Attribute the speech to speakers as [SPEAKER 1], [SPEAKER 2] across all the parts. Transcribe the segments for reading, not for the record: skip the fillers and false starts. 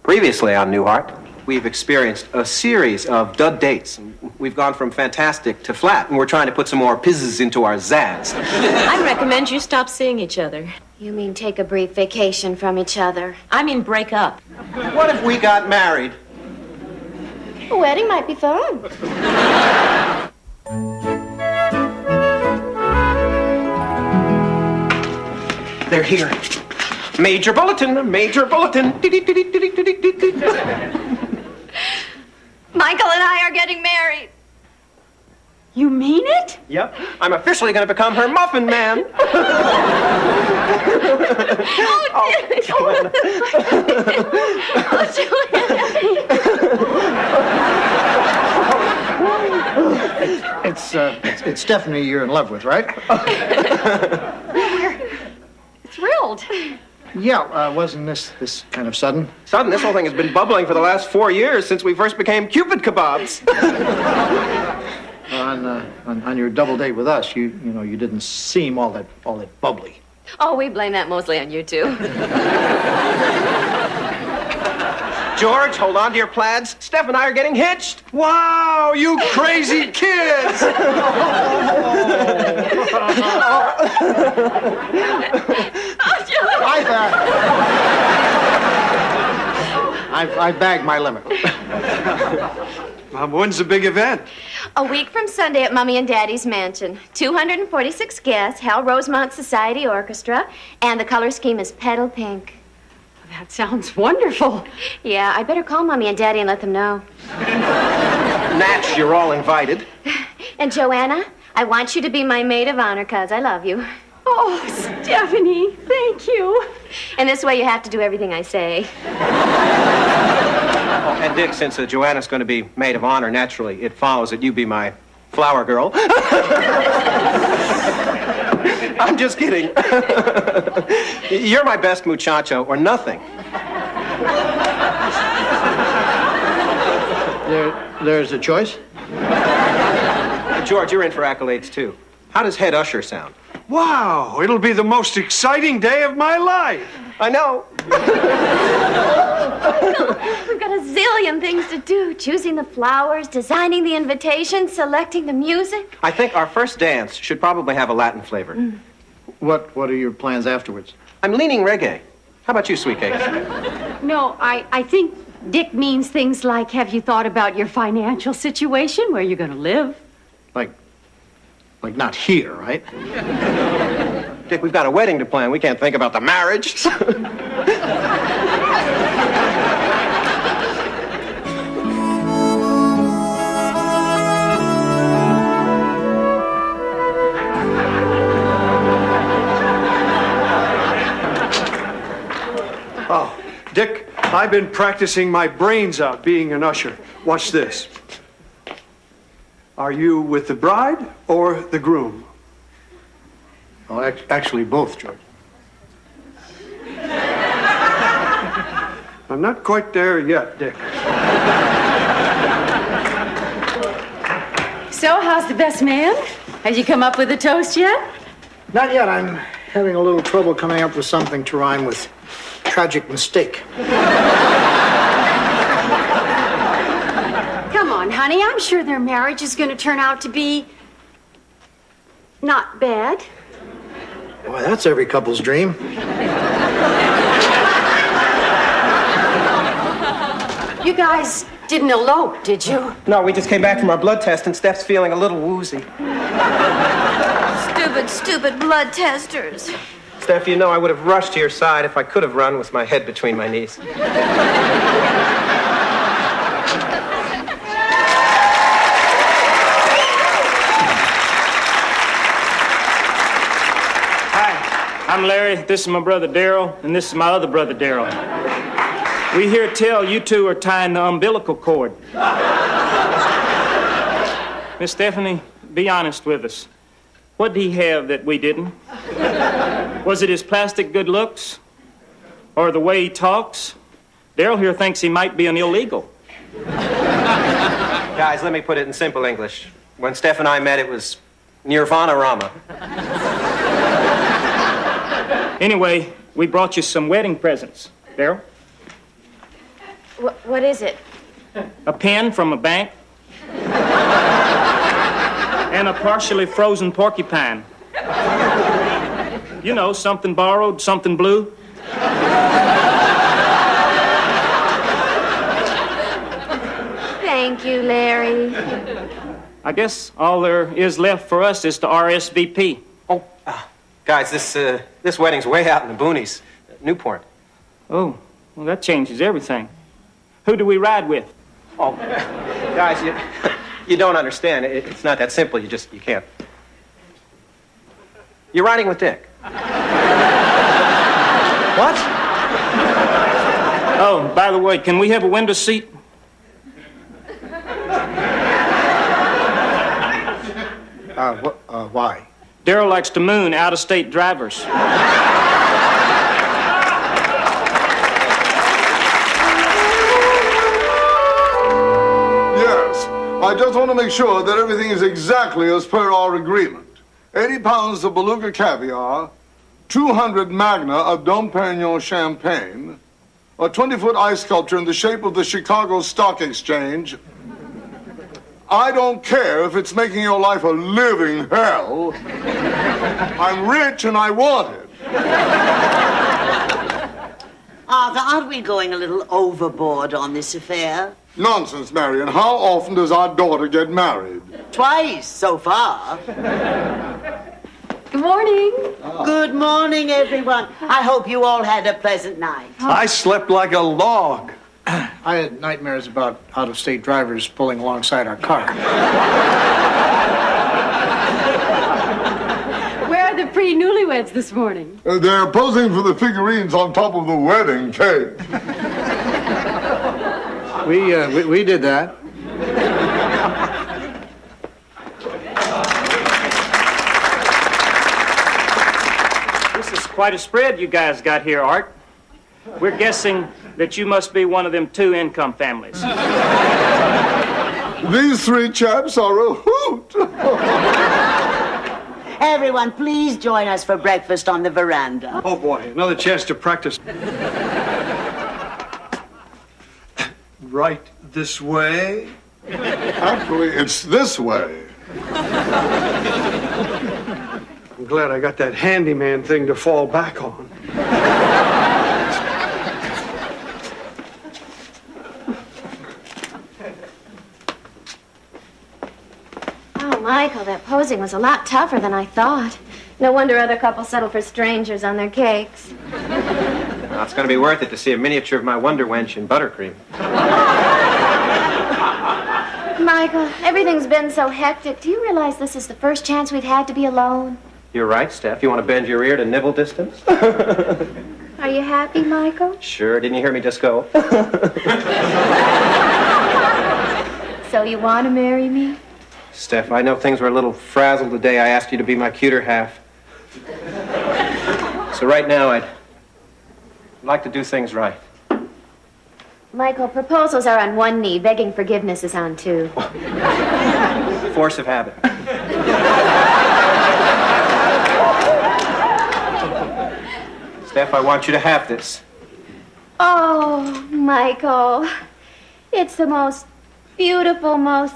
[SPEAKER 1] Previously on Newhart, we've experienced a series of dud dates. We've gone from fantastic to flat, and we're trying to put some more pizzazz into our zazz.
[SPEAKER 2] I recommend you stop seeing each other.
[SPEAKER 3] You mean take a brief vacation from each other?
[SPEAKER 2] I mean break up.
[SPEAKER 1] What if we got married?
[SPEAKER 3] A wedding might be fun.
[SPEAKER 1] They're here. Major bulletin, major bulletin.
[SPEAKER 3] Michael and I are getting married.
[SPEAKER 2] You mean it?
[SPEAKER 1] Yep. I'm officially going to become her muffin man.
[SPEAKER 4] It's Stephanie you're in love with, right?
[SPEAKER 2] We're thrilled.
[SPEAKER 4] Yeah, wasn't this kind of sudden?
[SPEAKER 1] Sudden, this whole thing has been bubbling for the last 4 years since we first became Cupid kebabs.
[SPEAKER 4] On your double date with us, you didn't seem all that bubbly.
[SPEAKER 3] Oh, we blame that mostly on you two.
[SPEAKER 1] George, hold on to your plaids. Steph and I are getting hitched.
[SPEAKER 5] Wow, you crazy kids!
[SPEAKER 4] I bagged my limit.
[SPEAKER 5] When's the big event?
[SPEAKER 3] A week from Sunday at Mommy and Daddy's mansion. 246 guests, Hal Rosemont Society Orchestra, and the color scheme is petal pink.
[SPEAKER 2] That sounds wonderful.
[SPEAKER 3] Yeah, I better call Mommy and Daddy and let them know.
[SPEAKER 1] Natch, you're all invited.
[SPEAKER 3] And Joanna, I want you to be my maid of honor, 'cause I love you.
[SPEAKER 2] Oh, Stephanie, thank you.
[SPEAKER 3] And this way you have to do everything I say.
[SPEAKER 1] Oh, and Dick, since Joanna's going to be maid of honor, naturally, it follows that you be my flower girl. I'm just kidding. You're my best muchacho or nothing.
[SPEAKER 4] There's a choice?
[SPEAKER 1] George, you're in for accolades, too. How does head usher sound?
[SPEAKER 5] Wow, it'll be the most exciting day of my life.
[SPEAKER 1] I know.
[SPEAKER 3] We've got a zillion things to do. Choosing the flowers, designing the invitation, selecting the music.
[SPEAKER 1] I think our first dance should probably have a Latin flavor.
[SPEAKER 4] What are your plans afterwards?
[SPEAKER 1] I'm leaning reggae. How about you, Sweet Cake?
[SPEAKER 2] No, I think Dick means things like, have you thought about your financial situation, where you're going to live?
[SPEAKER 4] Like not here, right?
[SPEAKER 1] Dick, we've got a wedding to plan. We can't think about the marriage.
[SPEAKER 5] Oh, Dick, I've been practicing my brains out being an usher. Watch this. Are you with the bride or the groom?
[SPEAKER 4] Oh, actually both, George.
[SPEAKER 5] I'm not quite there yet, Dick.
[SPEAKER 2] So, how's the best man? Has you come up with a toast yet?
[SPEAKER 4] Not yet. I'm having a little trouble coming up with something to rhyme with tragic mistake.
[SPEAKER 2] Come on, honey. I'm sure their marriage is going to turn out to be not bad.
[SPEAKER 4] Boy, that's every couple's dream.
[SPEAKER 2] You guys didn't elope, did you?
[SPEAKER 1] No, we just came back from our blood test, and Steph's feeling a little woozy.
[SPEAKER 3] Stupid blood testers.
[SPEAKER 1] Steph, you know I would have rushed to your side if I could have run with my head between my knees.
[SPEAKER 6] I'm Larry, this is my brother Daryl, and this is my other brother Daryl. We here tell you two are tying the umbilical cord. Miss Stephanie, be honest with us. What did he have that we didn't? Was it his plastic good looks? Or the way he talks? Daryl here thinks he might be an illegal.
[SPEAKER 1] Guys, let me put it in simple English. When Steph and I met, it was Nirvana-rama.
[SPEAKER 6] Anyway, we brought you some wedding presents. Daryl?
[SPEAKER 3] What is it?
[SPEAKER 6] A pen from a bank. And a partially frozen porcupine. You know, something borrowed, something blue.
[SPEAKER 3] Thank you, Larry.
[SPEAKER 6] I guess all there is left for us is to RSVP.
[SPEAKER 1] Oh, guys, this wedding's way out in the boonies. Newport.
[SPEAKER 6] Oh, well, that changes everything. Who do we ride with?
[SPEAKER 1] Oh, guys, you don't understand. It's not that simple. You can't. You're riding with Dick. What?
[SPEAKER 6] Oh, by the way, can we have a window seat?
[SPEAKER 4] Why?
[SPEAKER 6] Daryl likes to moon out-of-state drivers.
[SPEAKER 7] I just want to make sure that everything is exactly as per our agreement. 80 pounds of beluga caviar, 200 magna of Dom Perignon champagne, a 20-foot ice sculpture in the shape of the Chicago Stock Exchange. I don't care if it's making your life a living hell. I'm rich and I want it.
[SPEAKER 8] Arthur, aren't we going a little overboard on this affair?
[SPEAKER 7] Nonsense, Marion. How often does our daughter get married?
[SPEAKER 8] Twice so far.
[SPEAKER 2] Good morning.
[SPEAKER 8] Good morning, everyone. I hope you all had a pleasant night.
[SPEAKER 5] I slept like a log.
[SPEAKER 4] I had nightmares about out-of-state drivers pulling alongside our car.
[SPEAKER 2] Where are the pre-newlyweds this morning?
[SPEAKER 7] They're posing for the figurines on top of the wedding cake.
[SPEAKER 4] We did that.
[SPEAKER 6] This is quite a spread you guys got here, Art. We're guessing that you must be one of them two-income families.
[SPEAKER 7] These three chaps are a hoot.
[SPEAKER 8] Everyone, please join us for breakfast on the veranda.
[SPEAKER 5] Oh, boy, another chance to practice. Right this way?
[SPEAKER 7] Actually, it's this way.
[SPEAKER 5] I'm glad I got that handyman thing to fall back on.
[SPEAKER 3] Oh, Michael, that posing was a lot tougher than I thought. No wonder other couples settle for strangers on their cakes.
[SPEAKER 1] Well, it's going to be worth it to see a miniature of my Wonder Wench in buttercream.
[SPEAKER 3] Michael, everything's been so hectic. Do you realize this is the first chance we've had to be alone?
[SPEAKER 1] You're right, Steph. You want to bend your ear to nibble distance?
[SPEAKER 3] Are you happy, Michael?
[SPEAKER 1] Sure. Didn't you hear me just go?
[SPEAKER 3] So you want to marry me?
[SPEAKER 1] Steph, I know things were a little frazzled the day I asked you to be my cuter half. So right now, I'd like to do things right.
[SPEAKER 3] Michael, proposals are on one knee. Begging forgiveness is on two.
[SPEAKER 1] Force of habit. Steph, I want you to have this.
[SPEAKER 3] Oh, Michael. It's the most beautiful, most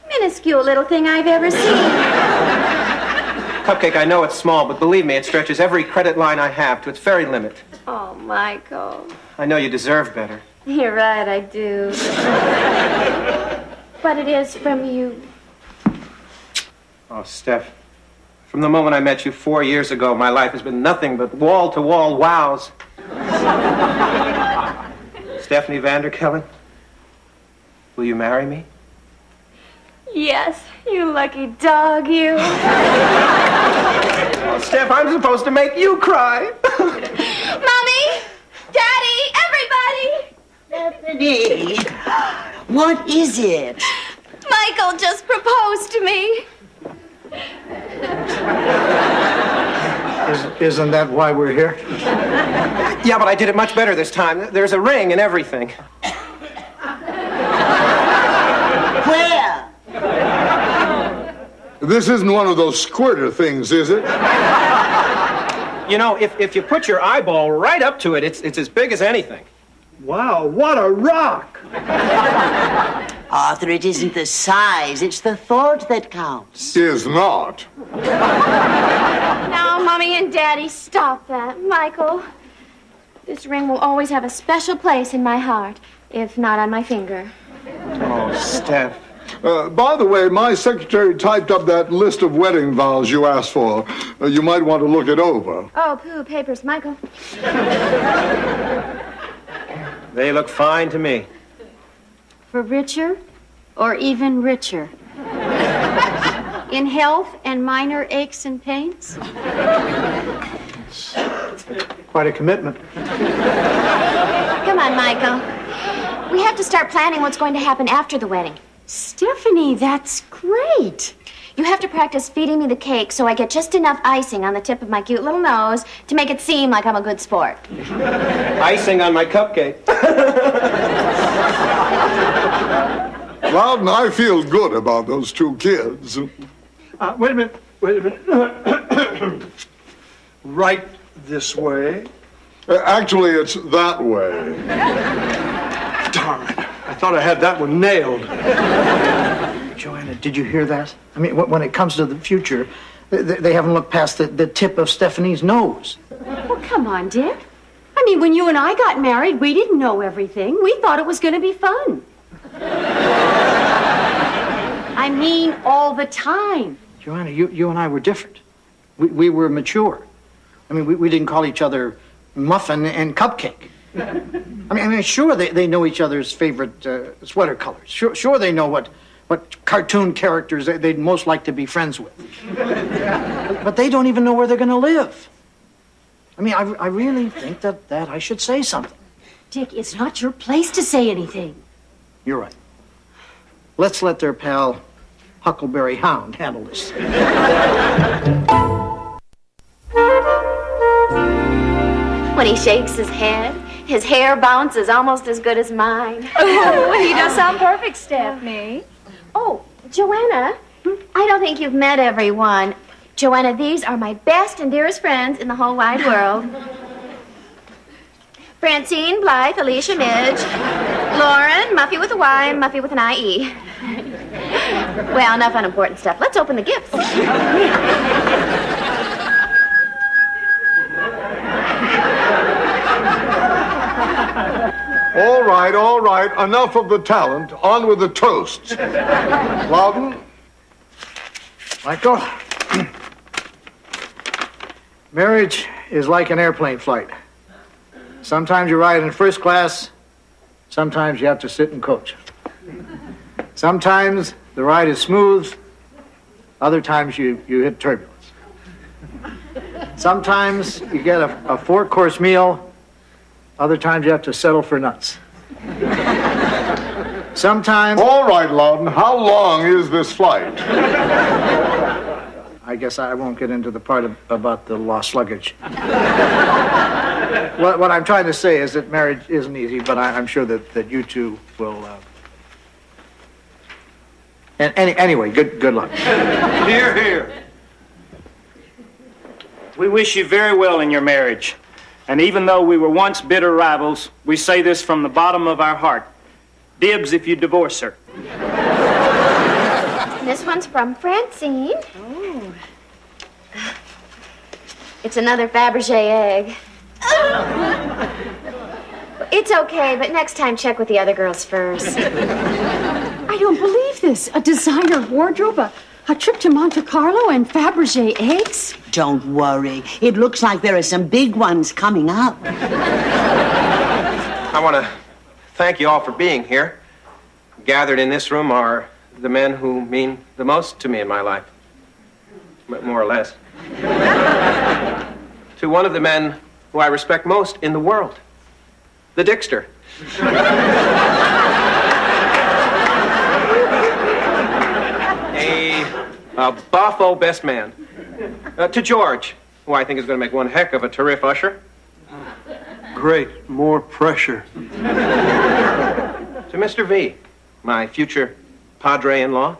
[SPEAKER 3] minuscule little thing I've ever seen.
[SPEAKER 1] Cupcake, I know it's small, but believe me, it stretches every credit line I have to its very limit.
[SPEAKER 3] Oh, Michael.
[SPEAKER 1] I know you deserve better.
[SPEAKER 3] You're right, I do. But it is from you.
[SPEAKER 1] Oh, Steph, from the moment I met you 4 years ago, my life has been nothing but wall-to-wall wows. Stephanie Vanderkellen, will you marry me?
[SPEAKER 3] Yes, you lucky dog, you.
[SPEAKER 1] Oh, Steph, I'm supposed to make you cry.
[SPEAKER 3] Mommy! Daddy! Everybody!
[SPEAKER 8] Stephanie, what is it?
[SPEAKER 3] Michael just proposed to me.
[SPEAKER 4] Isn't that why we're here?
[SPEAKER 1] Yeah, but I did it much better this time. There's a ring and everything.
[SPEAKER 8] Where?
[SPEAKER 7] This isn't one of those squirter things, is it?
[SPEAKER 1] You know, if you put your eyeball right up to it, it's as big as anything.
[SPEAKER 5] Wow, what a rock!
[SPEAKER 8] Arthur, it isn't the size, it's the thought that counts.
[SPEAKER 7] Is not.
[SPEAKER 3] Now, Mommy and Daddy, stop that. Michael, this ring will always have a special place in my heart, if not on my finger.
[SPEAKER 5] Oh, Steph.
[SPEAKER 7] By the way, my secretary typed up that list of wedding vows you asked for. You might want to look it over.
[SPEAKER 3] Oh, pooh, papers, Michael.
[SPEAKER 1] They look fine to me.
[SPEAKER 2] For richer or even richer? In health and minor aches and pains?
[SPEAKER 4] Quite a commitment.
[SPEAKER 3] Come on, Michael. We have to start planning what's going to happen after the wedding.
[SPEAKER 2] Stephanie, that's great.
[SPEAKER 3] You have to practice feeding me the cake so I get just enough icing on the tip of my cute little nose to make it seem like I'm a good sport.
[SPEAKER 1] Icing on my cupcake.
[SPEAKER 7] Loudon, I feel good about those two kids.
[SPEAKER 5] Wait a minute. Right this way.
[SPEAKER 7] Actually, it's that way.
[SPEAKER 5] Darn it. I thought I had that one nailed.
[SPEAKER 4] Joanna, did you hear that? I mean, when it comes to the future, they haven't looked past the tip of Stephanie's nose.
[SPEAKER 2] Well, come on, Dick. I mean, when you and I got married, we didn't know everything. We thought it was going to be fun. I mean, all the time.
[SPEAKER 4] Joanna, you and I were different. We were mature. I mean, we didn't call each other muffin and cupcake. I mean, sure, they know each other's favorite sweater colors. Sure, they know what cartoon characters they'd most like to be friends with. But they don't even know where they're going to live. I mean, I really think that I should say something.
[SPEAKER 2] Dick, it's not your place to say anything.
[SPEAKER 4] You're right. Let's let their pal Huckleberry Hound handle this.
[SPEAKER 3] When he shakes his head, his hair bounces almost as good as mine.
[SPEAKER 9] Oh, he does sound perfect, Stephanie.
[SPEAKER 3] Oh, Joanna, I don't think you've met everyone. Joanna, these are my best and dearest friends in the whole wide world. Francine, Blythe, Alicia, Midge, Lauren, Muffy with a Y, and Muffy with an I-E. Well, enough unimportant stuff. Let's open the gifts.
[SPEAKER 7] All right. Enough of the talent. On with the toasts. Loudon?
[SPEAKER 4] Michael, marriage is like an airplane flight. Sometimes you ride in first class, sometimes you have to sit in coach. Sometimes the ride is smooth, other times you hit turbulence. Sometimes you get a four-course meal, other times you have to settle for nuts. Sometimes...
[SPEAKER 7] All right, Loudon, how long is this flight?
[SPEAKER 4] I guess I won't get into the part about the lost luggage. What I'm trying to say is that marriage isn't easy, but I'm sure that you two will... Anyway, good luck.
[SPEAKER 5] Hear, hear.
[SPEAKER 6] We wish you very well in your marriage. And even though we were once bitter rivals, we say this from the bottom of our heart. Dibs if you divorce her.
[SPEAKER 3] This one's from Francine. Oh. It's another Fabergé egg. It's okay, but next time check with the other girls first.
[SPEAKER 2] I don't believe this. A designer wardrobe, a trip to Monte Carlo, and Fabergé eggs?
[SPEAKER 8] Don't worry. It looks like there are some big ones coming up.
[SPEAKER 1] I want to thank you all for being here. Gathered in this room are the men who mean the most to me in my life. More or less. To one of the men who I respect most in the world. The Dickster. A boffo best man. To George, who I think is going to make one heck of a terrific usher.
[SPEAKER 5] Great, more pressure.
[SPEAKER 1] To Mr. V, my future padre-in-law,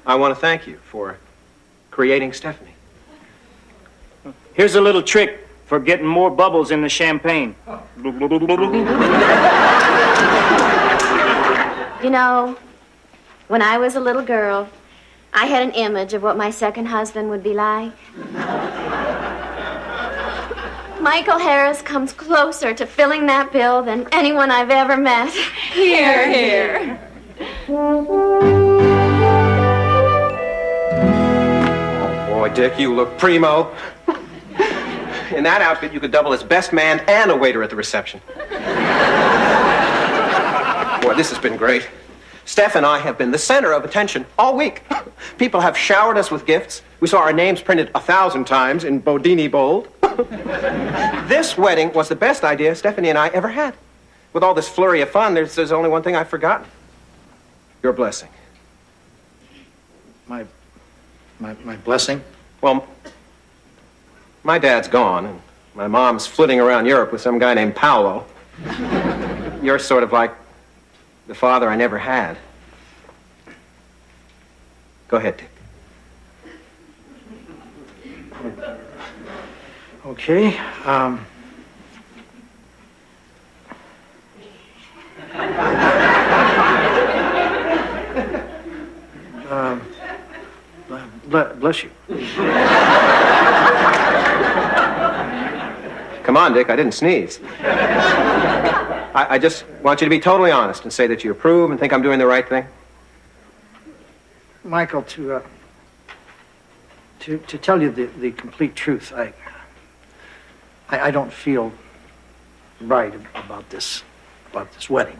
[SPEAKER 1] I want to thank you for creating Stephanie.
[SPEAKER 6] Here's a little trick for getting more bubbles in the champagne.
[SPEAKER 3] You know, when I was a little girl, I had an image of what my second husband would be like. Michael Harris comes closer to filling that bill than anyone I've ever met.
[SPEAKER 9] Here, here.
[SPEAKER 1] Oh, boy, Dick, you look primo. In that outfit, you could double as best man and a waiter at the reception. Boy, this has been great. Steph and I have been the center of attention all week. People have showered us with gifts. We saw our names printed 1,000 times in Bodini bold. This wedding was the best idea Stephanie and I ever had. With all this flurry of fun, there's only one thing I've forgotten. Your blessing.
[SPEAKER 4] My blessing?
[SPEAKER 1] Well, my dad's gone, and my mom's flitting around Europe with some guy named Paolo. You're sort of like the father I never had. Go ahead, Dick.
[SPEAKER 4] Okay. Bless you.
[SPEAKER 1] Come on, Dick, I didn't sneeze. I just want you to be totally honest and say that you approve and think I'm doing the right thing.
[SPEAKER 4] Michael, to tell you the complete truth, I don't feel right about this wedding.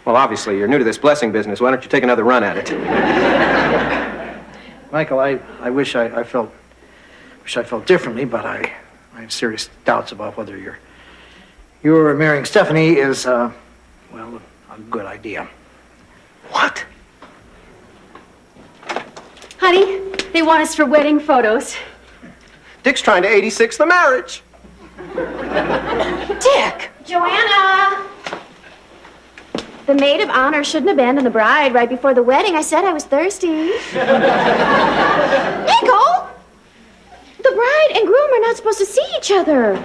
[SPEAKER 1] Well, obviously, you're new to this blessing business. Why don't you take another run at it?
[SPEAKER 4] Michael, I wish I felt differently, but I have serious doubts about whether you're marrying Stephanie is a good idea.
[SPEAKER 1] What?
[SPEAKER 2] Honey, they want us for wedding photos.
[SPEAKER 1] Dick's trying to 86 the marriage.
[SPEAKER 3] Dick! Joanna! The maid of honor shouldn't abandon the bride right before the wedding. I said I was thirsty. Michael! The bride and groom are not supposed to see each other.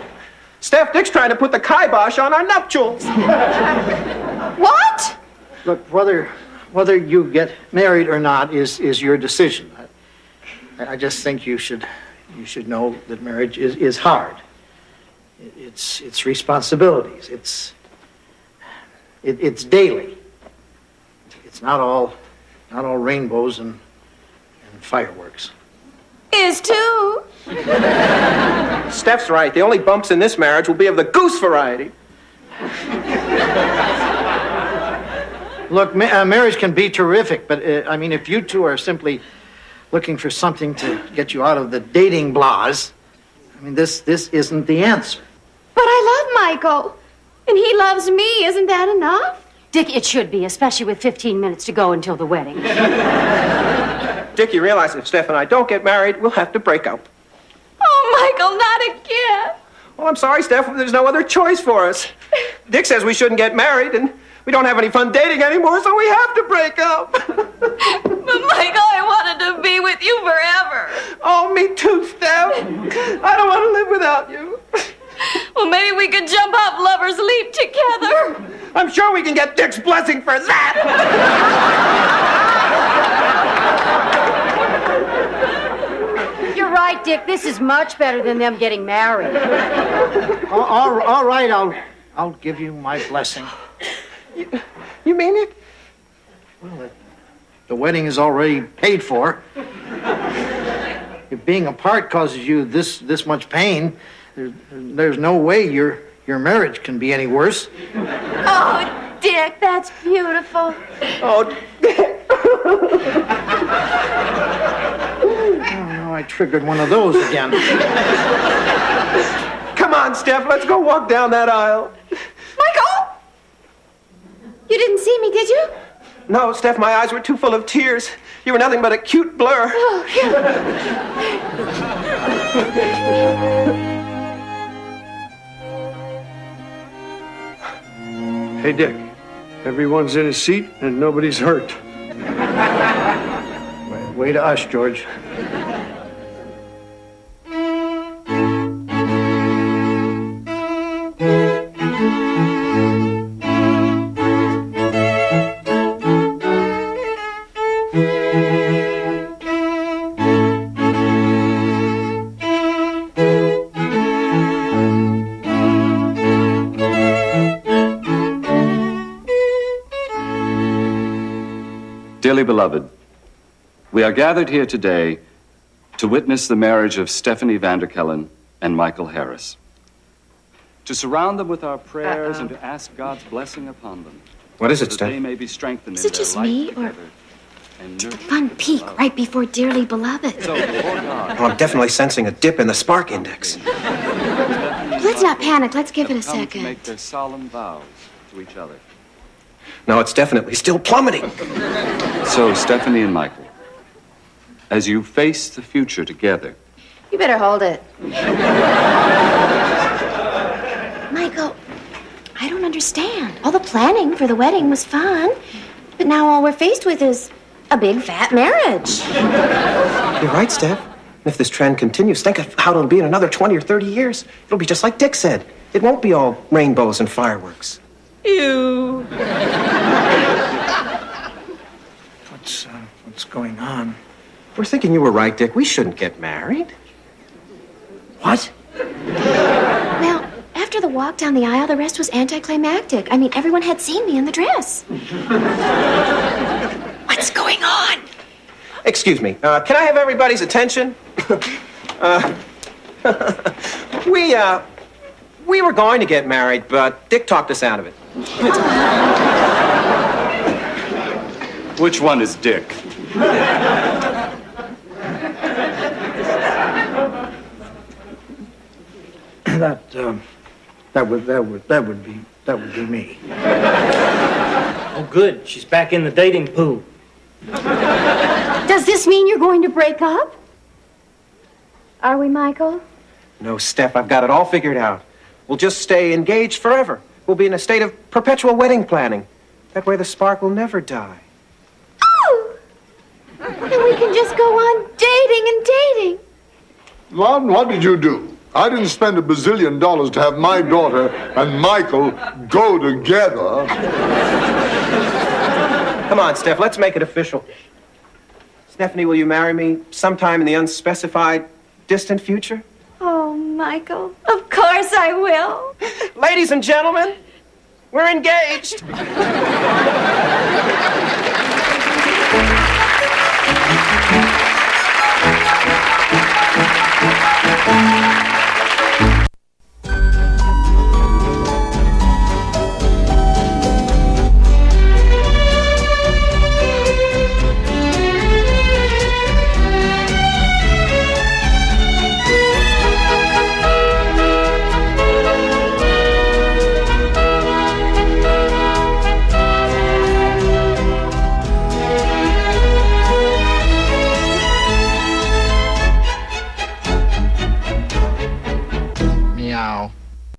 [SPEAKER 1] Steph, Dick's trying to put the kibosh on our nuptials.
[SPEAKER 3] What?
[SPEAKER 4] Look, whether you get married or not is your decision. I just think you should know that marriage is hard. It's responsibilities. It's daily. It's not all rainbows and fireworks.
[SPEAKER 3] Is too.
[SPEAKER 1] Steph's right. The only bumps in this marriage will be of the goose variety.
[SPEAKER 4] Look, marriage can be terrific, but if you two are simply looking for something to get you out of the dating blahs, this isn't the answer.
[SPEAKER 3] But I love Michael, and he loves me. Isn't that enough?
[SPEAKER 2] Dick, it should be, especially with 15 minutes to go until the wedding.
[SPEAKER 1] Dick, you realize if Steph and I don't get married, we'll have to break up.
[SPEAKER 3] Oh, Michael, not again.
[SPEAKER 1] Well, I'm sorry, Steph. There's no other choice for us. Dick says we shouldn't get married, and we don't have any fun dating anymore, so we have to break up.
[SPEAKER 3] But, Michael, I wanted to be with you forever.
[SPEAKER 1] Oh, me too, Steph. I don't want to live without you.
[SPEAKER 3] Well, maybe we could jump off Lover's Leap together.
[SPEAKER 1] I'm sure we can get Dick's blessing for that.
[SPEAKER 2] You're right, Dick. This is much better than them getting married.
[SPEAKER 4] All right, I'll give you my blessing.
[SPEAKER 1] You mean it?
[SPEAKER 4] Well, the wedding is already paid for. If being apart causes you this much pain, there's no way your marriage can be any worse.
[SPEAKER 3] Oh, Dick, that's beautiful.
[SPEAKER 1] Oh, Dick.
[SPEAKER 4] Oh, I triggered one of those again.
[SPEAKER 1] Come on, Steph, let's go walk down that aisle.
[SPEAKER 3] Michael! You didn't see me, did you?
[SPEAKER 1] No, Steph, my eyes were too full of tears. You were nothing but a cute blur.
[SPEAKER 3] Oh, yeah.
[SPEAKER 5] Hey, Dick, everyone's in his seat and nobody's hurt.
[SPEAKER 4] Way to us, George.
[SPEAKER 10] Dearly beloved, we are gathered here today to witness the marriage of Stephanie Vanderkellen and Michael Harris. To surround them with our prayers and to ask God's blessing upon them.
[SPEAKER 1] What is it,
[SPEAKER 10] so
[SPEAKER 1] Steph?
[SPEAKER 10] that they may be strengthened
[SPEAKER 3] Is
[SPEAKER 10] in
[SPEAKER 3] it
[SPEAKER 10] their
[SPEAKER 3] just
[SPEAKER 10] life
[SPEAKER 3] me, or
[SPEAKER 10] together and
[SPEAKER 3] just a
[SPEAKER 10] nurtured
[SPEAKER 3] fun
[SPEAKER 10] in
[SPEAKER 3] peek
[SPEAKER 10] love.
[SPEAKER 3] right before Dearly Beloved?
[SPEAKER 10] So, before God,
[SPEAKER 1] Well, I'm definitely sensing a dip in the spark index.
[SPEAKER 3] Let's not panic. Let's give it a
[SPEAKER 10] have come to
[SPEAKER 3] second.
[SPEAKER 10] make their solemn vows to each other.
[SPEAKER 1] No, it's definitely still plummeting.
[SPEAKER 10] So, Stephanie and Michael, as you face the future together,
[SPEAKER 3] You better hold it. Michael, I don't understand. All the planning for the wedding was fun, but now all we're faced with is a big fat marriage.
[SPEAKER 1] You're right, Steph. And if this trend continues, think of how it'll be in another 20 or 30 years. It'll be just like Dick said. It won't be all rainbows and fireworks.
[SPEAKER 3] Ew.
[SPEAKER 4] What's going on?
[SPEAKER 1] We're thinking you were right, Dick. We shouldn't get married.
[SPEAKER 4] What?
[SPEAKER 3] Well, after the walk down the aisle, the rest was anticlimactic. I mean, everyone had seen me in the dress. What's going on?
[SPEAKER 1] Excuse me. Can I have everybody's attention? We were going to get married, but Dick talked us out of it.
[SPEAKER 10] which one is Dick?
[SPEAKER 4] That would be me.
[SPEAKER 6] Oh, good. She's back in the dating pool.
[SPEAKER 2] Does this mean you're going to break up?
[SPEAKER 3] Are we, Michael?
[SPEAKER 1] No, Steph, I've got it all figured out. We'll just stay engaged forever. We'll be in a state of perpetual wedding planning. That way the spark will never die.
[SPEAKER 3] Oh! Then we can just go on dating and dating.
[SPEAKER 7] Lon, what did you do? I didn't spend $1 bazillion to have my daughter and Michael go together.
[SPEAKER 1] Come on, Steph, let's make it official. Stephanie, will you marry me sometime in the unspecified, distant future?
[SPEAKER 3] Oh, Michael, of course I will.
[SPEAKER 1] Ladies and gentlemen, we're engaged.
[SPEAKER 4] Meow.